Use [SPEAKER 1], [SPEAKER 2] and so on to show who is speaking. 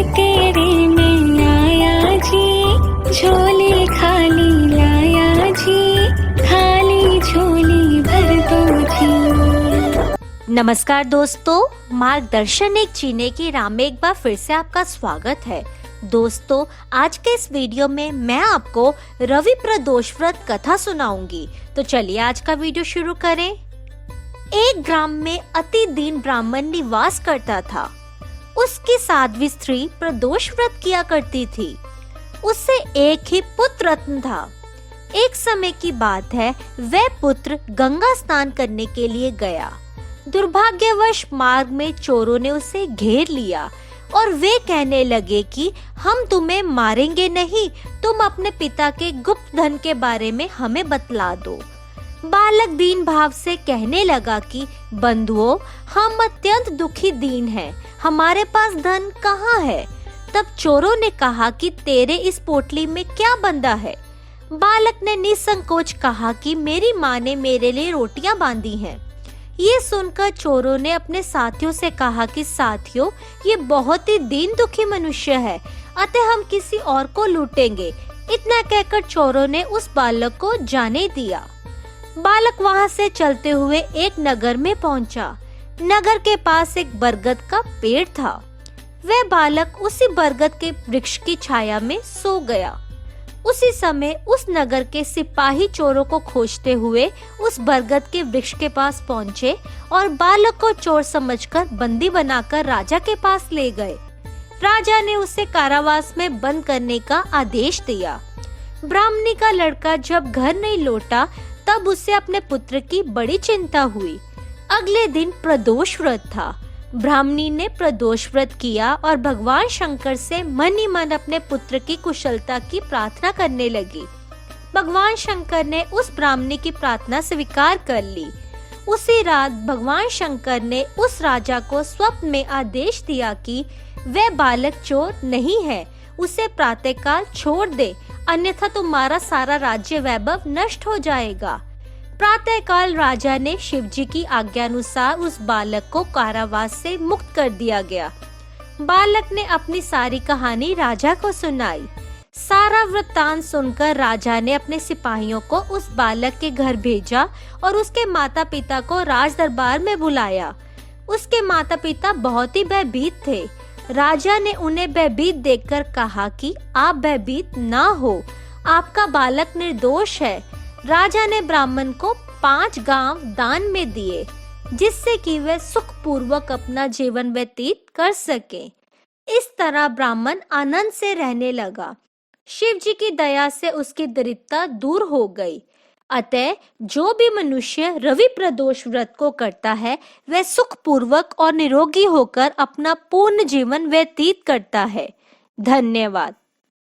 [SPEAKER 1] तेरे में आया जी, झोली खाली लाया जी, खाली झोली भर दो जी।
[SPEAKER 2] नमस्कार दोस्तों, मार्गदर्शन एक जीने की राह में एक बार फिर से आपका स्वागत है। दोस्तों, आज के इस वीडियो में मैं आपको रवि प्रदोष व्रत कथा सुनाऊंगी। तो चलिए आज का वीडियो शुरू करें। एक ग्राम में अति दीन ब्राह्मण निवास करता था। उसकी साध्वी स्त्री प्रदोष व्रत किया करती थी। उससे एक ही पुत्र रत्न था। एक समय की बात है, वह पुत्र गंगा स्नान करने के लिए गया। दुर्भाग्यवश मार्ग में चोरों ने उसे घेर लिया और वे कहने लगे कि हम तुम्हें मारेंगे नहीं, तुम अपने पिता के गुप्त धन के बारे में हमें बतला दो। बालक दीन भाव से कहने लगा कि बंधुओं, हम अत्यंत दुखी दीन हैं, हमारे पास धन कहाँ है। तब चोरों ने कहा कि तेरे इस पोटली में क्या बंधा है। बालक ने निसंकोच कहा कि मेरी माँ ने मेरे लिए रोटियां बांधी हैं। ये सुनकर चोरों ने अपने साथियों से कहा कि साथियों, ये बहुत ही दीन दुखी मनुष्य है, अतः हम किसी और को लूटेंगे। इतना कहकर चोरों ने उस बालक को जाने दिया। बालक वहां से चलते हुए एक नगर में पहुंचा। नगर के पास एक बरगद का पेड़ था। वह बालक उसी बरगद के वृक्ष की छाया में सो गया। उसी समय उस नगर के सिपाही चोरों को खोजते हुए उस बरगद के वृक्ष के पास पहुंचे और बालक को चोर समझकर बंदी बनाकर राजा के पास ले गए। राजा ने उसे कारावास में बंद करने का आदेश दिया। ब्राह्मणी का लड़का जब घर नहीं लौटा, तब उसे अपने पुत्र की बड़ी चिंता हुई। अगले दिन प्रदोष व्रत था। ब्राह्मणी ने प्रदोष व्रत किया और भगवान शंकर से मन ही मन अपने पुत्र की कुशलता की प्रार्थना करने लगी। भगवान शंकर ने उस ब्राह्मणी की प्रार्थना स्वीकार कर ली। उसी रात भगवान शंकर ने उस राजा को स्वप्न में आदेश दिया कि वह बालक चोर नहीं है, उसे प्रातःकाल छोड़ दे, अन्यथा तुम्हारा सारा राज्य वैभव नष्ट हो जाएगा। प्रातःकाल राजा ने शिवजी की आज्ञानुसार उस बालक को कारावास से मुक्त कर दिया गया। बालक ने अपनी सारी कहानी राजा को सुनाई। सारा वृत्तांत सुनकर राजा ने अपने सिपाहियों को उस बालक के घर भेजा और उसके माता पिता को राज दरबार में बुलाया। उसके माता पिता बहुत ही भयभीत थे। राजा ने उन्हें भयभीत देखकर कहा कि आप भयभीत ना हो, आपका बालक निर्दोष है। राजा ने ब्राह्मण को 5 गांव दान में दिए, जिससे कि वह सुख पूर्वक अपना जीवन व्यतीत कर सके। इस तरह ब्राह्मण आनंद से रहने लगा। शिव जी की दया से उसकी दरिद्रता दूर हो गई। अतः जो भी मनुष्य रवि प्रदोष व्रत को करता है, वह सुख पूर्वक और निरोगी होकर अपना पूर्ण जीवन व्यतीत करता है। धन्यवाद।